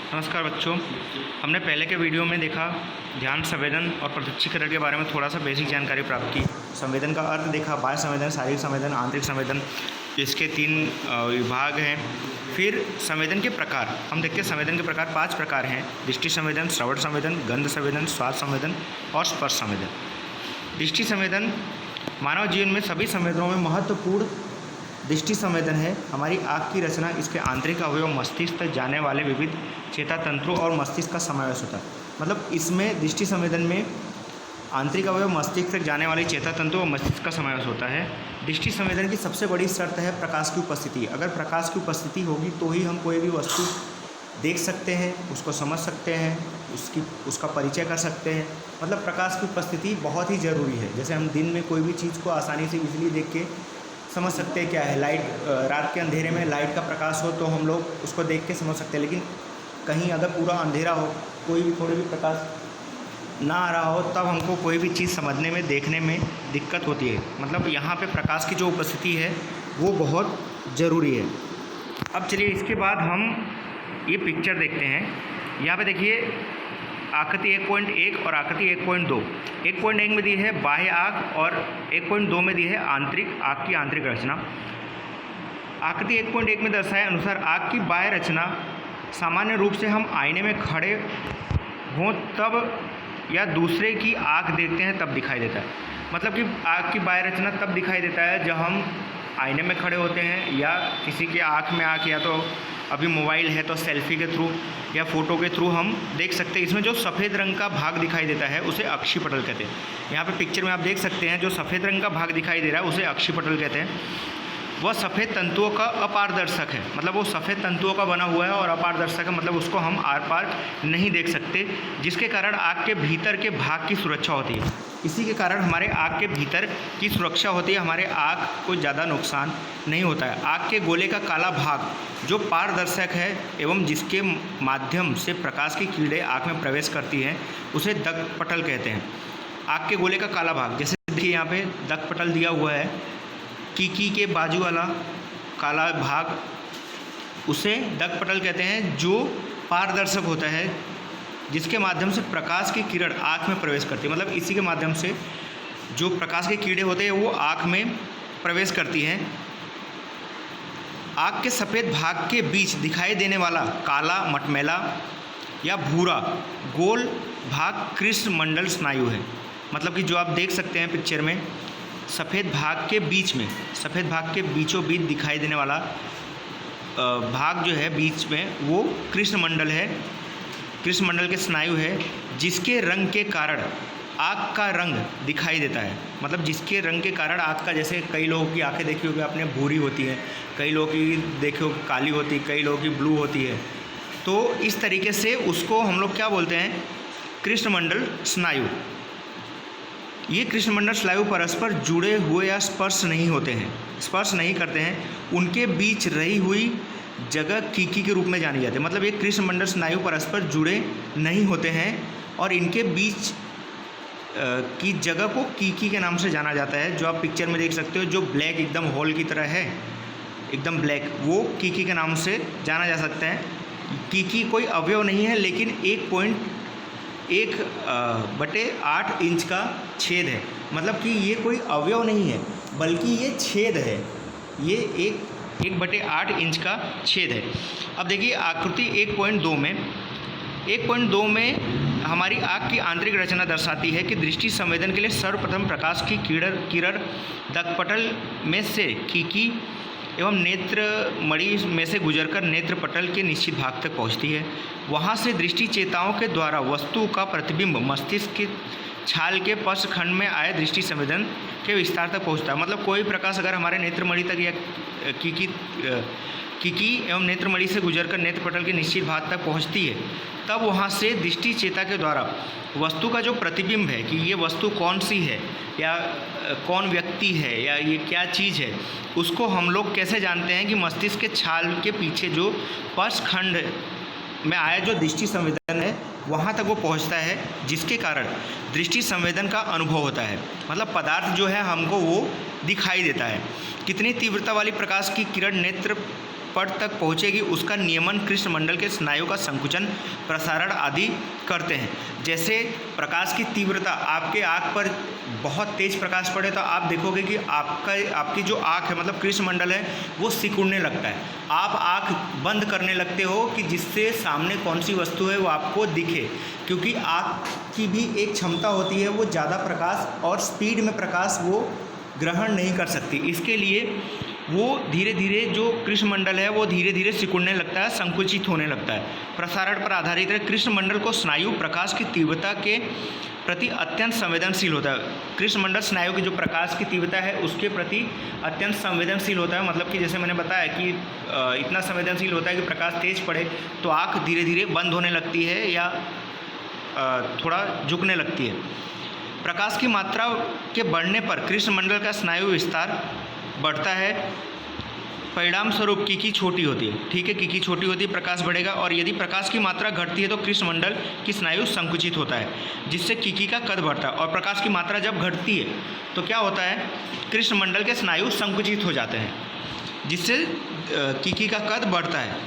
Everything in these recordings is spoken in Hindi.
नमस्कार बच्चों। हमने पहले के वीडियो में देखा ध्यान, संवेदन और प्रत्यक्षीकरण के बारे में थोड़ा सा बेसिक जानकारी प्राप्त की। संवेदन का अर्थ देखा, बाह्य संवेदन, शारीरिक संवेदन, आंतरिक संवेदन, इसके 3 विभाग हैं। फिर संवेदन के प्रकार हम देखते हैं। संवेदन के प्रकार 5 प्रकार हैं: दृष्टि संवेदन, श्रवण संवेदन, गंध संवेदन, स्वाद संवेदन और स्पर्श संवेदन। दृष्टि संवेदन मानव जीवन में सभी संवेदनों में महत्वपूर्ण दृष्टि संवेदन है। हमारी आँख की रचना, इसके आंतरिक अवयव, मस्तिष्क तक जाने वाले विविध चेता तंत्रों और मस्तिष्क का समावेश होता है। मतलब इसमें दृष्टि संवेदन में आंतरिक अवयव, मस्तिष्क तक जाने वाले चेता तंत्रों और मस्तिष्क का समावेश होता है। दृष्टि संवेदन की सबसे बड़ी शर्त है प्रकाश की उपस्थिति। अगर प्रकाश की उपस्थिति होगी तो ही हम कोई भी वस्तु देख सकते हैं, उसको समझ सकते हैं, उसका परिचय कर सकते हैं। मतलब प्रकाश की उपस्थिति बहुत ही ज़रूरी है। जैसे हम दिन में कोई भी चीज़ को आसानी से इजीली देख के समझ सकते हैं क्या है। लाइट, रात के अंधेरे में लाइट का प्रकाश हो तो हम लोग उसको देख के समझ सकते हैं, लेकिन कहीं अगर पूरा अंधेरा हो, कोई भी थोड़ी भी प्रकाश ना आ रहा हो, तब हमको कोई भी चीज़ समझने में, देखने में दिक्कत होती है। मतलब यहाँ पे प्रकाश की जो उपस्थिति है वो बहुत ज़रूरी है। अब चलिए इसके बाद हम ये पिक्चर देखते हैं। यहाँ पे देखिए आकृति 1.1 और आकृति 1.2। 1.1 में दी है बाह्य आँख और 1.2 में दी है आंतरिक आँख की आंतरिक रचना। आकृति 1.1 में दर्शाए अनुसार आँख की बाह्य रचना सामान्य रूप से हम आईने में खड़े हों तब या दूसरे की आँख देखते हैं तब दिखाई देता है। मतलब कि आँख की बाह्य रचना तब दिखाई देता है जब हम आईने में खड़े होते हैं या किसी के आँख में आँख, या तो अभी मोबाइल है तो सेल्फी के थ्रू या फ़ोटो के थ्रू हम देख सकते हैं। इसमें जो सफ़ेद रंग का भाग दिखाई देता है उसे अक्षिपटल कहते हैं। यहाँ पे पिक्चर में आप देख सकते हैं जो सफ़ेद रंग का भाग दिखाई दे रहा है उसे अक्षिपटल कहते हैं। वह सफ़ेद तंतुओं का अपारदर्शक है। मतलब वो सफ़ेद तंतुओं का बना हुआ है और अपारदर्शक है, मतलब उसको हम आर पार नहीं देख सकते, जिसके कारण आँख के भीतर के भाग की सुरक्षा होती है। इसी के कारण हमारे आँख के भीतर की सुरक्षा होती है, हमारे आँख को ज़्यादा नुकसान नहीं होता है। आँख के गोले का काला भाग जो पारदर्शक है एवं जिसके माध्यम से प्रकाश की किरणें आँख में प्रवेश करती हैं उसे दक्पटल कहते हैं। आँख के गोले का काला भाग, जैसे देखिए यहाँ पे दक्पटल दिया हुआ है, कीकी के बाजू वाला काला भाग उसे दक्पटल कहते हैं, जो पारदर्शक होता है, जिसके माध्यम से प्रकाश की किरण आँख में प्रवेश करती है। मतलब इसी के माध्यम से जो प्रकाश के कीड़े होते हैं वो आँख में प्रवेश करती हैं। आँख के सफ़ेद भाग के बीच दिखाई देने वाला काला, मटमैला या भूरा गोल भाग कृष्णमंडल स्नायु है। मतलब कि जो आप देख सकते हैं पिक्चर में, सफ़ेद भाग के बीच में, सफ़ेद भाग के बीचों बीच दिखाई देने वाला भाग जो है बीच में, वो कृष्णमंडल है, कृष्णमंडल के स्नायु है, जिसके रंग के कारण आँख का रंग दिखाई देता है। मतलब जिसके रंग के कारण आँख का, जैसे कई लोगों की आँखें देखी होगी आपने, भूरी होती है, कई लोगों की देखी होगी काली होती है, कई लोगों की ब्लू होती है। तो इस तरीके से उसको हम लोग क्या बोलते हैं, कृष्णमंडल स्नायु। ये कृष्णमंडल स्नायु परस्पर जुड़े हुए या स्पर्श नहीं होते हैं, स्पर्श नहीं करते हैं। उनके बीच रही हुई जगह कीकी के रूप में जानी जाती है। मतलब ये कृष्णमंडल स्नायु परस्पर जुड़े नहीं होते हैं और इनके बीच की जगह को कीकी के नाम से जाना जाता है। जो आप पिक्चर में देख सकते हो, जो ब्लैक एकदम होल की तरह है, एकदम ब्लैक, वो कीकी के नाम से जाना जा सकता है। कीकी कोई अवयव नहीं है, लेकिन 1.1/8 इंच का छेद है। मतलब कि ये कोई अवयव नहीं है, बल्कि ये छेद है, ये 1/8 इंच का छेद है। अब देखिए आकृति 1.2 में हमारी आँख की आंतरिक रचना दर्शाती है कि दृष्टि संवेदन के लिए सर्वप्रथम प्रकाश की किरण दक्पटल में से कीकी एवं नेत्र मणि में से गुजरकर नेत्र पटल के निश्चित भाग तक पहुंचती है। वहां से दृष्टि चेताओं के द्वारा वस्तु का प्रतिबिंब मस्तिष्क के छाल के पश्चखंड में आए दृष्टि संवेदन के विस्तार तक पहुंचता है। मतलब कोई प्रकाश अगर हमारे नेत्रमणि तक या कीकी एवं नेत्रमणि से गुजरकर नेत्र पटल के निश्चित भाग तक पहुंचती है, तब वहां से दृष्टि चेता के द्वारा वस्तु का जो प्रतिबिंब है कि ये वस्तु कौन सी है या कौन व्यक्ति है या ये क्या चीज़ है, उसको हम लोग कैसे जानते हैं कि मस्तिष्क के छाल के पीछे जो पश्चखंड में आया जो दृष्टि संवेदन है वहाँ तक वो पहुँचता है, जिसके कारण दृष्टि संवेदन का अनुभव होता है। मतलब पदार्थ जो है हमको वो दिखाई देता है। कितनी तीव्रता वाली प्रकाश की किरण नेत्र पट तक पहुँचेगी उसका नियमन कृष्णमंडल के स्नायु का संकुचन, प्रसारण आदि करते हैं। जैसे प्रकाश की तीव्रता, आपके आँख पर बहुत तेज़ प्रकाश पड़े तो आप देखोगे कि आपकी जो आँख है मतलब कृष्णमंडल है वो सिकुड़ने लगता है। आप आँख बंद करने लगते हो कि जिससे सामने कौन सी वस्तु है वो आपको दिखे, क्योंकि आँख की भी एक क्षमता होती है, वो ज़्यादा प्रकाश और स्पीड में प्रकाश वो ग्रहण नहीं कर सकती। इसके लिए वो धीरे धीरे जो कृष्णमंडल है वो धीरे धीरे सिकुड़ने लगता है, संकुचित होने लगता है। प्रसारण पर आधारित है। कृष्णमंडल को स्नायु प्रकाश की तीव्रता के प्रति अत्यंत संवेदनशील होता है। कृष्णमंडल स्नायु की जो प्रकाश की तीव्रता है उसके प्रति अत्यंत संवेदनशील होता है। मतलब कि जैसे मैंने बताया कि इतना संवेदनशील होता है कि प्रकाश तेज पड़े तो आँख धीरे धीरे बंद होने लगती है या थोड़ा झुकने लगती है। प्रकाश की मात्रा के बढ़ने पर कृष्णमंडल का स्नायु विस्तार बढ़ता है। परिणाम स्वरूप कीकी छोटी होती है। ठीक है, कीकी छोटी होती है, प्रकाश बढ़ेगा। और यदि प्रकाश की मात्रा घटती है तो कृष्णमंडल की स्नायु संकुचित होता है, जिससे कीकी का कद बढ़ता है। और प्रकाश की मात्रा जब घटती है तो क्या होता है, कृष्णमंडल के स्नायु संकुचित हो जाते हैं, जिससे कीकी का कद बढ़ता है।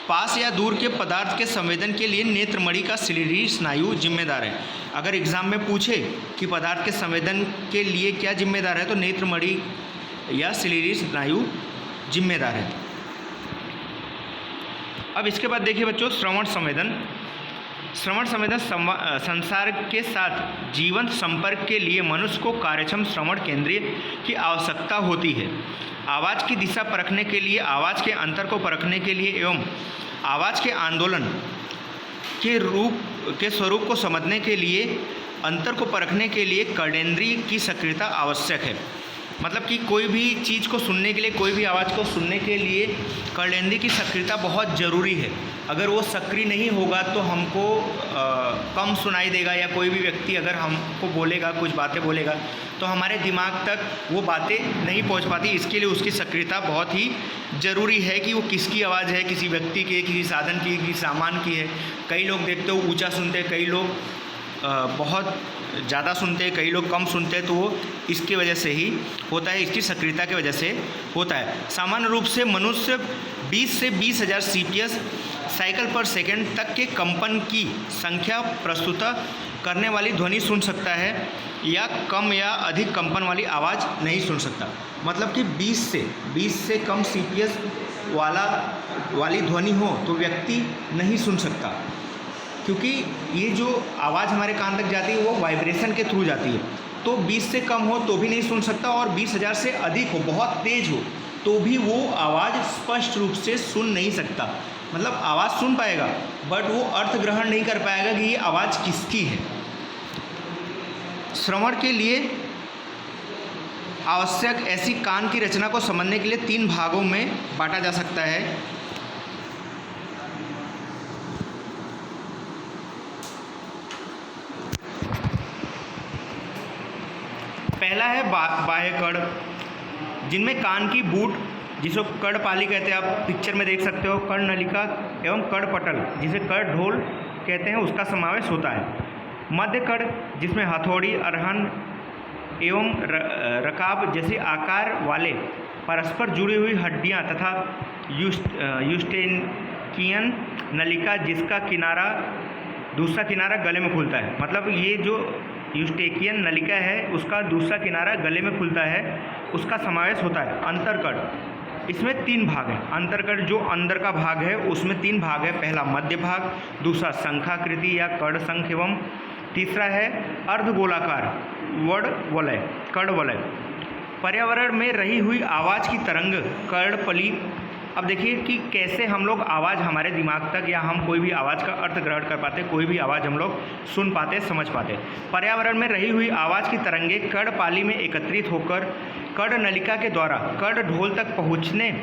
पास या दूर के पदार्थ के संवेदन के लिए नेत्रमणि का सिलिंडरी स्नायु जिम्मेदार है। अगर एग्जाम में पूछे कि पदार्थ के संवेदन के लिए क्या जिम्मेदार है तो नेत्रमणि या सिलिंडरी स्नायु जिम्मेदार है। अब इसके बाद देखिए बच्चों, श्रवण संवेदन। श्रवण संवेदन संसार के साथ जीवंत संपर्क के लिए मनुष्य को कार्यक्षम श्रवण केंद्रीय की आवश्यकता होती है। आवाज़ की दिशा परखने के लिए, आवाज़ के अंतर को परखने के लिए एवं आवाज़ के आंदोलन के स्वरूप को समझने के लिए, अंतर को परखने के लिए कर्णेंद्रिय की सक्रियता आवश्यक है। मतलब कि कोई भी चीज़ को सुनने के लिए, कोई भी आवाज़ को सुनने के लिए कर्णेंद्रिय की सक्रियता बहुत ज़रूरी है। अगर वो सक्रिय नहीं होगा तो हमको कम सुनाई देगा, या कोई भी व्यक्ति अगर हमको बोलेगा, कुछ बातें बोलेगा तो हमारे दिमाग तक वो बातें नहीं पहुंच पाती। इसके लिए उसकी सक्रियता बहुत ही ज़रूरी है कि वो किसकी आवाज़ है, किसी व्यक्ति की, किसी साधन की, किसी सामान की है। कई लोग देखते हो ऊँचा सुनते, कई लोग बहुत ज़्यादा सुनते हैं, कई लोग कम सुनते हैं, तो वो इसकी वजह से ही होता है, इसकी सक्रियता की वजह से होता है। सामान्य रूप से मनुष्य 20 से 20,000 CPS साइकिल पर सेकंड तक के कंपन की संख्या प्रस्तुत करने वाली ध्वनि सुन सकता है, या कम या अधिक कंपन वाली आवाज़ नहीं सुन सकता। मतलब कि 20 से कम CPS वाली ध्वनि हो तो व्यक्ति नहीं सुन सकता, क्योंकि ये जो आवाज़ हमारे कान तक जाती है वो वाइब्रेशन के थ्रू जाती है। तो 20 से कम हो तो भी नहीं सुन सकता, और 20,000 से अधिक हो, बहुत तेज़ हो, तो भी वो आवाज़ स्पष्ट रूप से सुन नहीं सकता। मतलब आवाज़ सुन पाएगा बट वो अर्थ ग्रहण नहीं कर पाएगा कि ये आवाज़ किसकी है। श्रवण के लिए आवश्यक ऐसी कान की रचना को समझने के लिए 3 भागों में बांटा जा सकता है। पहला है बाह्य कड़, जिनमें कान की बूट, जिसको कर्णपाली कहते हैं, आप पिक्चर में देख सकते हो, कर्णनलिका एवं कर्णपटल, जिसे कर्णढोल कहते हैं, उसका समावेश होता है। मध्य कड़, जिसमें हथौड़ी, अरहन एवं रकाब जैसे आकार वाले परस्पर जुड़ी हुई हड्डियां तथा यूस्टेकियन नलिका, जिसका दूसरा किनारा गले में खुलता है। मतलब ये जो यूस्टेकियन नलिका है उसका दूसरा किनारा गले में खुलता है, उसका समावेश होता है। अंतरकड़, इसमें 3 भाग हैं। अंतरकड़ जो अंदर का भाग है उसमें 3 भाग है। पहला मध्य भाग, दूसरा शंखाकृति या कड़ शंख, एवं तीसरा है अर्धगोलाकार कड़ वलय। पर्यावरण में रही हुई आवाज़ की तरंग कर्णपली। अब देखिए कि कैसे हम लोग आवाज़ हमारे दिमाग तक, या हम कोई भी आवाज़ का अर्थ ग्रहण कर पाते, कोई भी आवाज़ हम लोग सुन पाते, समझ पाते। पर्यावरण में रही हुई आवाज़ की तरंगें कर्णपाली में एकत्रित होकर कर्णनलिका के द्वारा कर्णढोल तक पहुँचने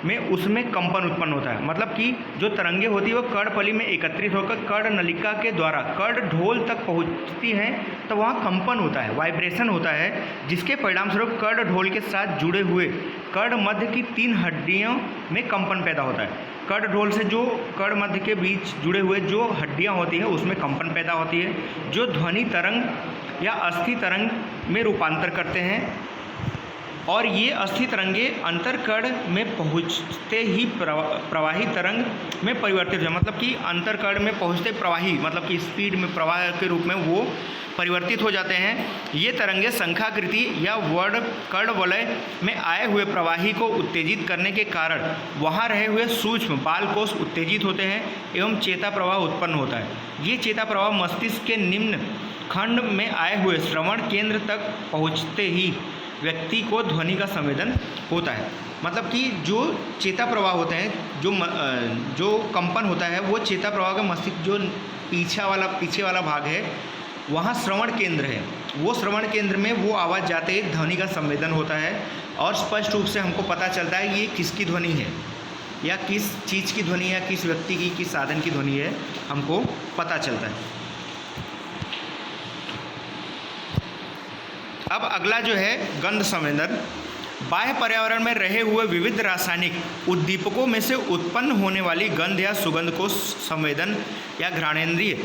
में उसमें कंपन उत्पन्न होता है। मतलब कि जो तरंगे होती है वो कर्णपली में एकत्रित होकर कर्णनलिका के द्वारा कर्णढोल तक पहुंचती हैं, तो वहाँ कंपन होता है, वाइब्रेशन होता है, जिसके परिणाम स्वरूप कर्णढोल के साथ जुड़े हुए कर्ण मध्य की 3 हड्डियों में कंपन पैदा होता है। कर्णढोल से जो कर्ण मध्य के बीच जुड़े हुए जो हड्डियाँ होती हैं उसमें कंपन पैदा होती है, जो ध्वनि तरंग या अस्थि तरंग में रूपांतर करते हैं। और ये अस्थि तरंगे अंतरकर्ण में पहुँचते ही प्रवाही तरंग में परिवर्तित हो, मतलब कि अंतरकर्ण में पहुँचते प्रवाही, मतलब कि स्पीड में प्रवाह के रूप में वो परिवर्तित हो जाते हैं। ये तरंगे शंखाकृति या वर्ण कर्ण वलय में आए हुए प्रवाही को उत्तेजित करने के कारण वहाँ रहे हुए सूक्ष्म बाल कोष उत्तेजित होते हैं एवं चेता प्रवाह उत्पन्न होता है। ये चेता प्रवाह मस्तिष्क के निम्न खंड में आए हुए श्रवण केंद्र तक पहुँचते ही व्यक्ति को ध्वनि का संवेदन होता है। मतलब कि जो चेता प्रवाह होते हैं, जो कंपन होता है, वो चेता प्रवाह का मस्तिष्क जो पीछे वाला भाग है, वहाँ श्रवण केंद्र है। वो श्रवण केंद्र में वो आवाज़ जाते ही ध्वनि का संवेदन होता है और स्पष्ट रूप से हमको पता चलता है ये किसकी ध्वनि है या किस चीज़ की ध्वनि है, किस व्यक्ति की, किस साधन की ध्वनि है, हमको पता चलता है। अब अगला जो है गंध संवेदन। बाह्य पर्यावरण में रहे हुए विविध रासायनिक उद्दीपकों में से उत्पन्न होने वाली गंध या सुगंध को संवेदन या घ्राणेंद्रिय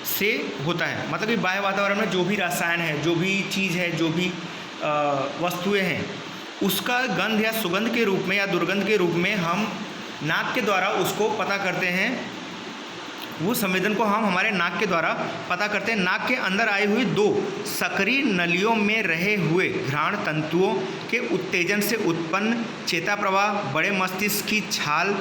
से होता है। मतलब कि बाह्य वातावरण में जो भी रसायन है, जो भी चीज़ है, जो भी वस्तुएं हैं, उसका गंध या सुगंध के रूप में या दुर्गंध के रूप में हम नाक के द्वारा उसको पता करते हैं। वो संवेदन को हम हमारे नाक के द्वारा पता करते हैं। नाक के अंदर आई हुई 2 सक्रिय नलियों में रहे हुए घ्राण तंतुओं के उत्तेजन से उत्पन्न चेता प्रवाह बड़े मस्तिष्क की छाल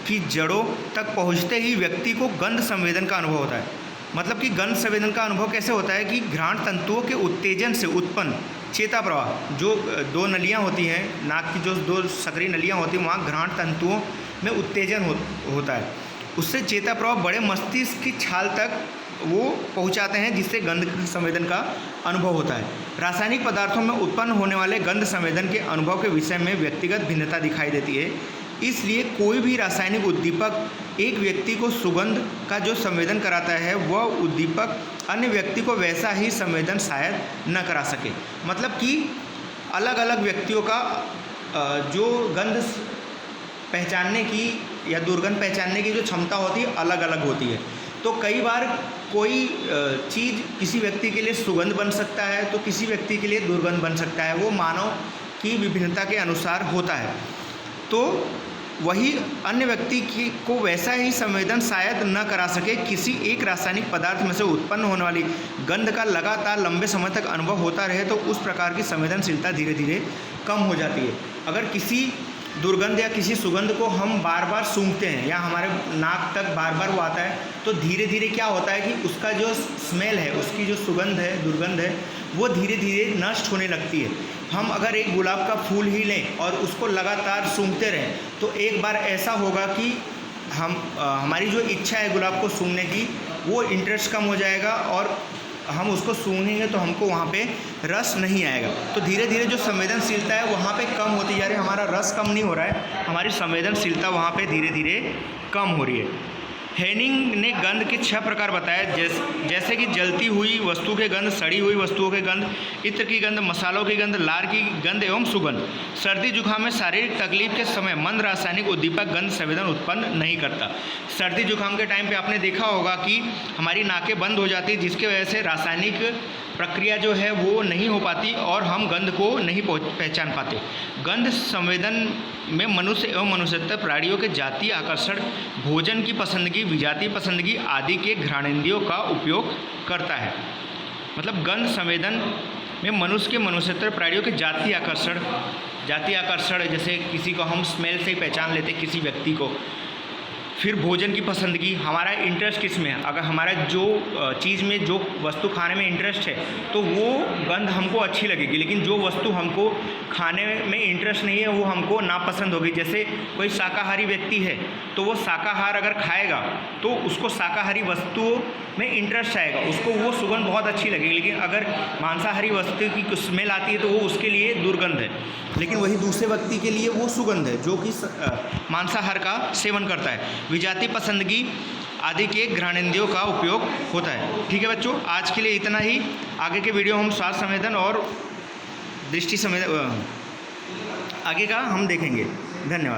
की जड़ों तक पहुंचते ही व्यक्ति को गंध संवेदन का अनुभव होता है। मतलब कि गंध संवेदन का अनुभव कैसे होता है कि घ्राण तंतुओं के उत्तेजन से उत्पन्न चेता प्रवाह, जो 2 नलियाँ होती हैं, नाक की जो 2 सक्रिय नलियाँ होती हैं, वहाँ घ्राण तंतुओं में उत्तेजन होता है। उससे चेता प्रवाह बड़े मस्तिष्क की छाल तक वो पहुंचाते हैं, जिससे गंध संवेदन का अनुभव होता है। रासायनिक पदार्थों में उत्पन्न होने वाले गंध संवेदन के अनुभव के विषय में व्यक्तिगत भिन्नता दिखाई देती है। इसलिए कोई भी रासायनिक उद्दीपक एक व्यक्ति को सुगंध का जो संवेदन कराता है, वह उद्दीपक अन्य व्यक्ति को वैसा ही संवेदन शायद न करा सके। मतलब कि अलग अलग व्यक्तियों का जो गंध पहचानने की या दुर्गंध पहचानने की जो क्षमता होती है, अलग अलग होती है। तो कई बार कोई चीज़ किसी व्यक्ति के लिए सुगंध बन सकता है, तो किसी व्यक्ति के लिए दुर्गंध बन सकता है। वो मानव की विभिन्नता के अनुसार होता है। तो वही अन्य व्यक्ति को वैसा ही संवेदन शायद न करा सके। किसी एक रासायनिक पदार्थ में से उत्पन्न होने वाली गंध का लगातार लंबे समय तक अनुभव होता रहे तो उस प्रकार की संवेदनशीलता धीरे धीरे कम हो जाती है। अगर किसी दुर्गंध या किसी सुगंध को हम बार बार सूंघते हैं या हमारे नाक तक बार बार वो आता है, तो धीरे धीरे क्या होता है कि उसका जो स्मेल है, उसकी जो सुगंध है, दुर्गंध है, वो धीरे धीरे नष्ट होने लगती है। हम अगर एक गुलाब का फूल ही लें और उसको लगातार सूंघते रहें, तो एक बार ऐसा होगा कि हमारी जो इच्छा है गुलाब को सूंघने की, वो इंटरेस्ट कम हो जाएगा और हम उसको सूंघेंगे तो हमको वहाँ पे रस नहीं आएगा। तो धीरे धीरे जो संवेदनशीलता है वहाँ पे कम होती जा रही है। हमारा रस कम नहीं हो रहा है, हमारी संवेदनशीलता वहाँ पे धीरे धीरे कम हो रही है। हेनिंग ने गंध के 6 प्रकार बताए, जैसे कि जलती हुई वस्तु के गंध, सड़ी हुई वस्तुओं के गंध, इत्र की गंध, मसालों की गंध, लार की गंध एवं सुगंध। सर्दी जुकाम में शारीरिक तकलीफ के समय मंद रासायनिक उद्दीपक गंध संवेदन उत्पन्न नहीं करता। सर्दी जुकाम के टाइम पे आपने देखा होगा कि हमारी नाकें बंद हो जाती, जिसकी वजह से रासायनिक प्रक्रिया जो है वो नहीं हो पाती और हम गंध को नहीं पहचान पाते। गंध संवेदन में मनुष्य एवं मनुष्यतर प्राणियों के जातीय आकर्षण, भोजन की पसंदगी, विजातीय पसंदगी आदि के घ्राणेंद्रियों का उपयोग करता है। मतलब गंध संवेदन में मनुष्य के मनुष्यतर प्राणियों के जातीय आकर्षण, जैसे किसी को हम स्मेल से ही पहचान लेते किसी व्यक्ति को। फिर भोजन की पसंदगी, हमारा इंटरेस्ट किस में है। अगर हमारा जो चीज़ में, जो वस्तु खाने में इंटरेस्ट है, तो वो गंध हमको अच्छी लगेगी। लेकिन जो वस्तु हमको खाने में इंटरेस्ट नहीं है, वो हमको नापसंद होगी। जैसे कोई शाकाहारी व्यक्ति है, तो वो शाकाहार अगर खाएगा तो उसको शाकाहारी वस्तुओं में इंटरेस्ट आएगा, उसको वो सुगंध बहुत अच्छी लगेगी। लेकिन अगर मांसाहारी वस्तु की स्मेल आती है तो वो उसके लिए दुर्गंध है। लेकिन वही दूसरे व्यक्ति के लिए वो सुगंध है जो कि मांसाहार का सेवन करता है। विजातीय पसंदगी आदि के घ्राणेंद्रियों का उपयोग होता है। ठीक है बच्चों, आज के लिए इतना ही। आगे के वीडियो हम स्वाद संवेदन और दृष्टि संवेदन आगे का हम देखेंगे। धन्यवाद।